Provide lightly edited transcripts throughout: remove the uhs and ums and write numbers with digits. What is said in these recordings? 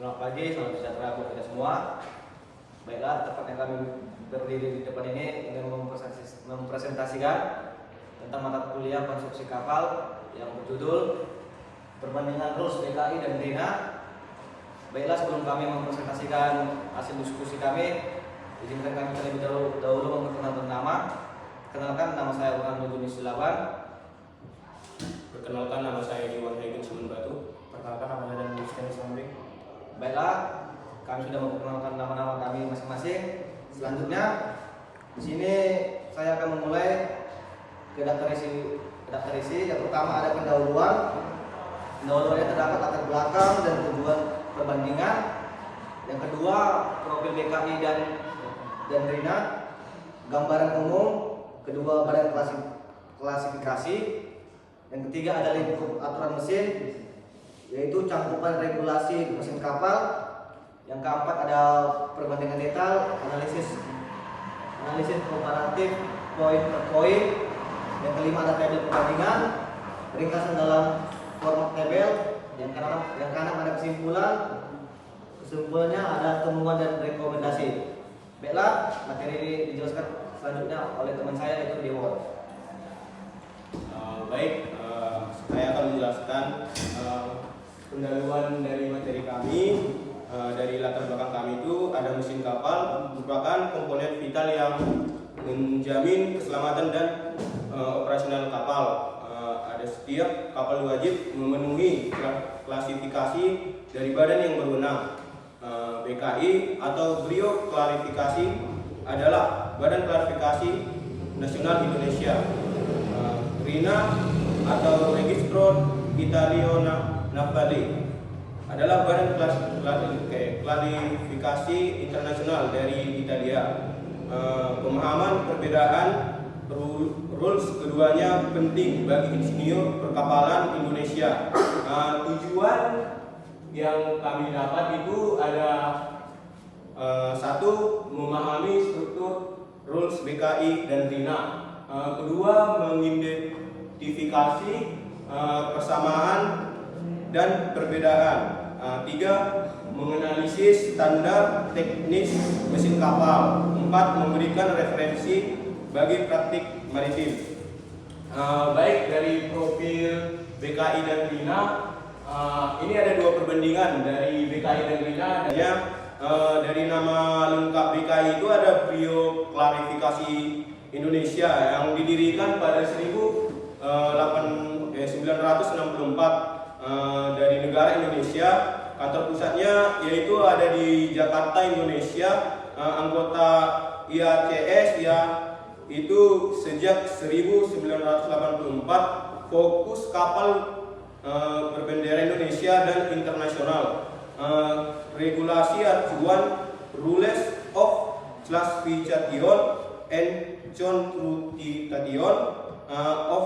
Selamat pagi, salam sejahtera buat kita semua. Baiklah, tepatnya kami berdiri di depan ini ingin mempresentasikan tentang mata kuliah konstruksi kapal yang berjudul Perbandingan Rules BKI dan RINA. Baiklah, sebelum kami mempresentasikan hasil diskusi kami, izinkan kami terlebih dahulu memperkenalkan nama. Kenalkan, nama saya Burhan Nujunis Silaban. Perkenalkan, nama saya Iwan Haigen Sumen Batu. Perkenalkan, nama saya dan Justinus Mambing. Baiklah, kami sudah memperkenalkan nama-nama kami masing-masing. Selanjutnya, di sini saya akan memulai ke daftar isi. Yang pertama ada pendahuluan. Pendahuluannya terdapat latar belakang dan tujuan perbandingan. Yang kedua, profil BKI dan RINA, gambaran umum. Kedua, badan klasifikasi. Yang ketiga ada lingkup aturan mesin, yaitu cangkupan regulasi mesin kapal. Yang keempat ada perbandingan detail, analisis komparatif poin per poin. Yang kelima ada tabel perbandingan, ringkasan dalam format tabel. Yang keenam ada kesimpulannya ada temuan dan rekomendasi. Baiklah, materi ini dijelaskan selanjutnya oleh teman saya, yaitu Dewo. Saya akan menjelaskan pendahuluan dari materi kami. Dari latar belakang kami itu ada mesin kapal merupakan komponen vital yang menjamin keselamatan dan operasional kapal. Ada setiap kapal wajib memenuhi klasifikasi dari badan yang berwenang. BKI atau Brio Klarifikasi adalah Badan Klarifikasi Nasional Indonesia. RINA atau Registro Italiano Navale adalah badan klarifikasi internasional dari Italia. Pemahaman perbedaan rules keduanya penting bagi insinyur perkapalan Indonesia. Tujuan yang kami dapat itu ada satu, memahami struktur rules BKI dan RINA. Kedua, mengidentifikasi persamaan dan perbedaan. Tiga, menganalisis standar teknis mesin kapal. Empat, memberikan referensi bagi praktik maritim. Baik dari profil BKI dan RINA, ini ada dua perbandingan dari BKI dan RINA. Dari nama lengkap BKI itu ada Brio Klarifikasi Indonesia yang didirikan pada 1964 dari negara Indonesia. Kantor pusatnya yaitu ada di Jakarta, Indonesia. Anggota IACS ya itu sejak 1984, fokus kapal berbendera Indonesia dan internasional. Regulasi acuan Rules of Classification and Contrutitation of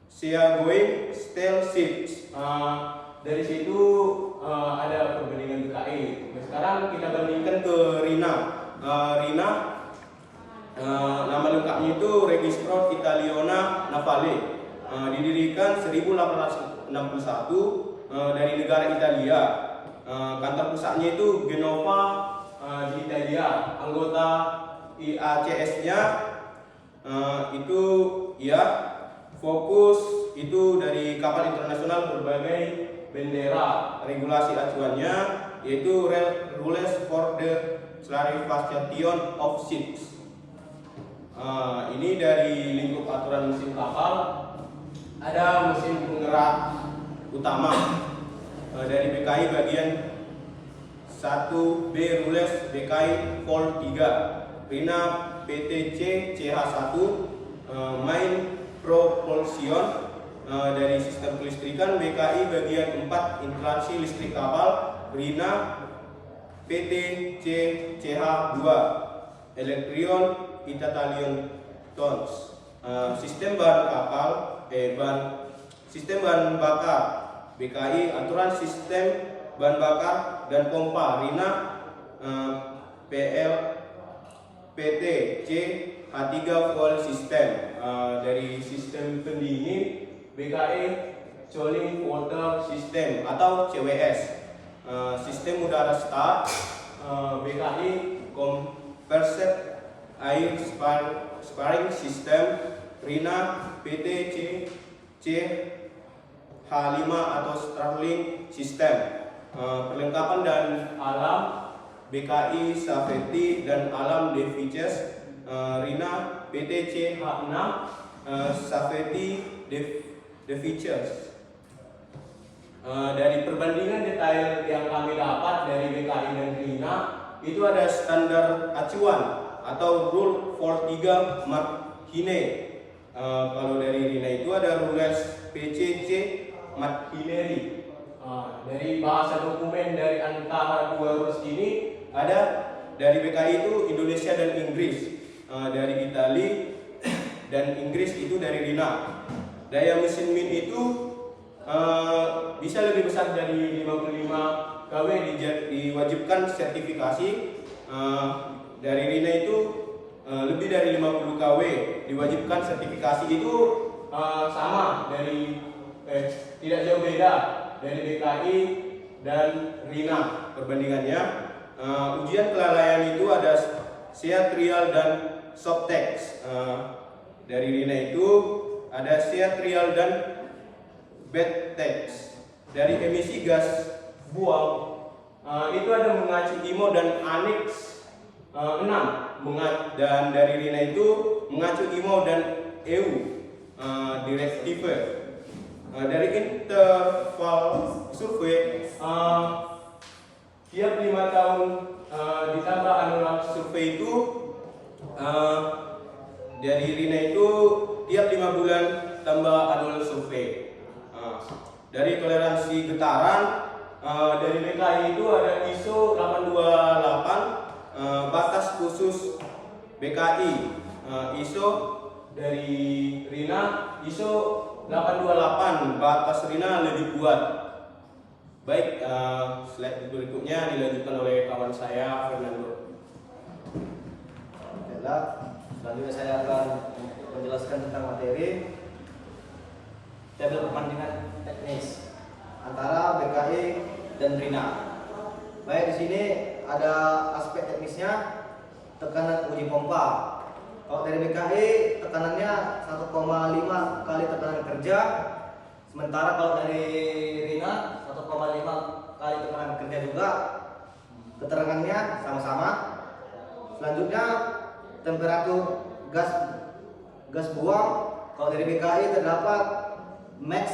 Seagoing Steel Ships. Dari situ ada perbandingan BKI. Sekarang kita bandingkan ke RINA. RINA nama lengkapnya itu Registro Italiano Navale. Didirikan 1861 dari negara Italia. Kantor pusatnya itu Genova di Italia. Anggota IACS-nya itu ya fokus itu dari kapal internasional berbagai bendera. Regulasi acuannya yaitu Rules for the Clarification of Ships. Ini dari lingkup aturan mesin kapal. Ada mesin penggerak utama dari BKI bagian 1B Rules BKI Vol 3, RINA PTC CH1 Main Propulsion. Dari sistem kelistrikan BKI bagian 4 instalasi listrik kapal, RINA PTC CH2 Electrion Italian Tons. Sistem bahan kapal sistem bahan bakar BKI aturan sistem bahan bakar dan pompa, RINA PTC H3 Fuel System. Dari sistem pendingin BKI Cooling Water System atau CWS. Sistem Udara Star, BKI Compressed Air Sparing System, RINA PT CH5 atau Starlink System. Perlengkapan dan alam BKI Safety dan Alam Devices, RINA PT CH6 Safety Devices. Dari perbandingan detail yang kami dapat dari BKI dan RINA, itu ada standar acuan atau Rule 43 Martine. Kalau dari RINA itu ada Rules PCC Martinelli. Dari bahasa dokumen dari antara dua rules ini ada dari BKI itu Indonesia dan Inggris, dari Itali dan Inggris itu dari RINA. Daya mesin min itu bisa lebih besar dari 55 kW, diwajibkan sertifikasi. Dari RINA itu lebih dari 50 kW, diwajibkan sertifikasi. Itu sama dari tidak jauh beda dari BKI dan RINA perbandingannya. Ujian kelalaian itu ada SEA trial dan soft test. Dari RINA itu ada SEA trial dan bed test. Dari emisi gas buang itu ada mengacu IMO dan Annex 6, dan dari RINA itu mengacu IMO dan EU Directive. Dari interval survei, tiap 5 tahun ditambah annual survei itu, dari RINA itu tiap 5 bulan tambah annual survei. Dari toleransi getaran, dari BKI itu ada ISO 828, batas khusus BKI. ISO dari RINA ISO 828, batas RINA lebih kuat. Baik, slide berikutnya dilanjutkan oleh kawan saya Fernando. Baiklah, selanjutnya saya akan menjelaskan tentang materi tabel perbandingan teknis antara BKI dan RINA. Baik, di sini ada aspek teknisnya, tekanan uji pompa. Kalau dari BKI tekanannya 1,5 kali tekanan kerja, sementara kalau dari RINA 1,5 kali tekanan kerja juga. Keterangannya sama-sama. Selanjutnya temperatur gas buang. Kalau dari BKI terdapat max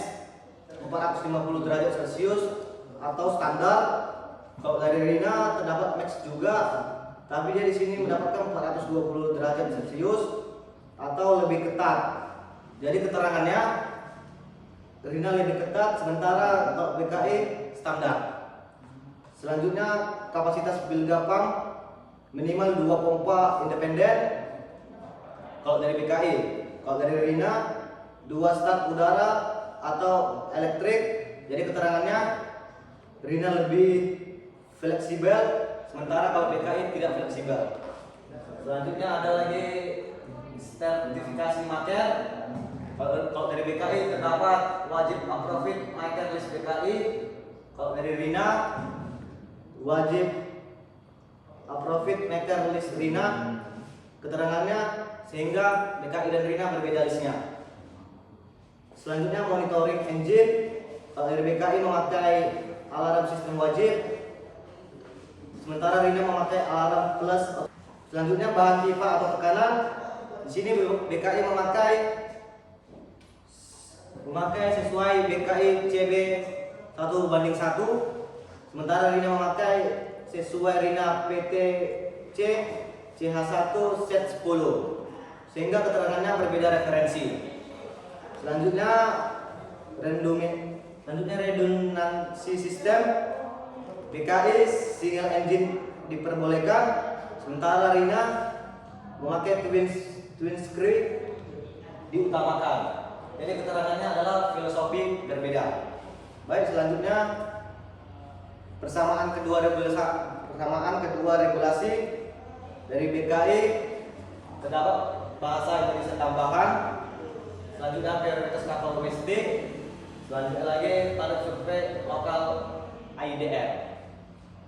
450 derajat Celcius atau standar. Kalau dari RINA terdapat max juga, tapi dia di sini mendapatkan 420 derajat Celcius atau lebih ketat. Jadi keterangannya RINA lebih ketat, sementara untuk BKI standar. Selanjutnya kapasitas bilga pump minimal 2 pompa independen. Kalau dari BKI, kalau dari RINA 2 start udara atau elektrik. Jadi keterangannya RINA lebih fleksibel, sementara kalau BKI tidak fleksibel. Selanjutnya ada lagi sertifikasi maker. Kalau dari BKI terdapat wajib approve maker list BKI. Kalau dari RINA wajib approve maker list RINA. Keterangannya sehingga BKI dan RINA berbeda listnya. Selanjutnya monitoring engine. Kalau dari BKI memakai alarm sistem wajib, sementara RINA memakai alarm plus. Selanjutnya bahan pipa atau tekanan. Di sini BKI memakai sesuai BKI CB 1:1, sementara RINA memakai sesuai RINA PTC CH1 set 10, sehingga keterangannya berbeda referensi. Selanjutnya redundancy system. BKI single engine diperbolehkan, sementara RINA memakai twin screw diutamakan. Jadi keterangannya adalah filosofi berbeda. Baik, selanjutnya persamaan kedua regulasi dari BKI terdapat bahasa Indonesia tambahan. Selanjutnya prioritas kapal domestik. Selanjutnya lagi tarif survei lokal IDR.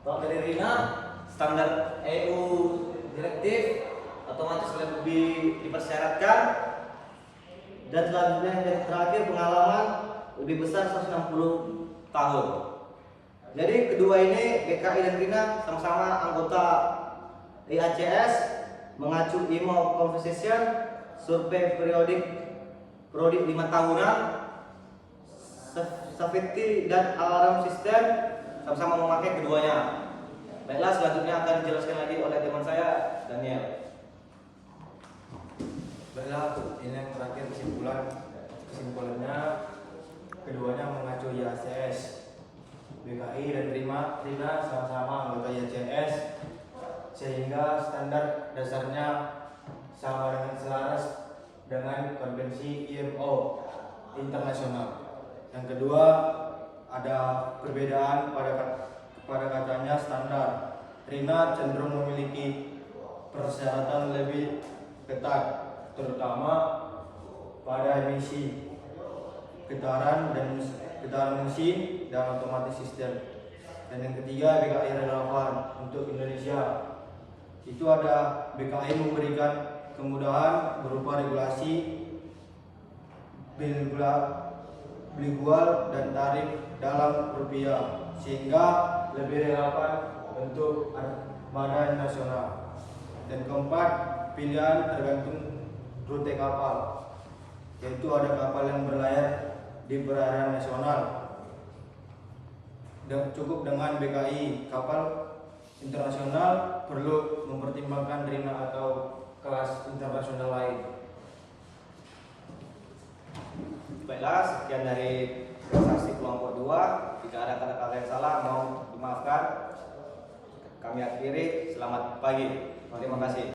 Kalau dari Rina, standar EU direktif otomatis lebih dipersyaratkan, dan selanjutnya yang terakhir pengalaman lebih besar 160 tahun. Jadi kedua ini BKI dan Rina sama-sama anggota IACS mengacu IMO Conversation survei periodik 5 tahunan, safety dan alarm system sama-sama memakai keduanya. Baiklah, selanjutnya akan dijelaskan lagi oleh teman saya Daniel. Baiklah, ini yang terakhir kesimpulannya keduanya mengacu IACS. BKI dan Rina sama-sama anggota IACS, sehingga standar dasarnya sama dengan selaras dengan konvensi IMO internasional. Yang kedua, ada perbedaan pada katanya standar. Rina cenderung memiliki persyaratan lebih ketat, terutama pada emisi, getaran mesin dan otomatis sistem. Dan yang ketiga, BKI relevan untuk Indonesia. Itu ada BKI memberikan kemudahan berupa regulasi beli jual dan tarif dalam rupiah, sehingga lebih relevan untuk badan nasional. Dan keempat, pilihan tergantung rute kapal, yaitu ada kapal yang berlayar di perairan nasional dan cukup dengan BKI. Kapal internasional perlu mempertimbangkan Rina atau kelas internasional lain. Baiklah, sekian dari transaksi kelompok 2. Jika ada kata-kata yang salah, mohon dimaafkan. Kami akhiri. Selamat pagi. Terima kasih.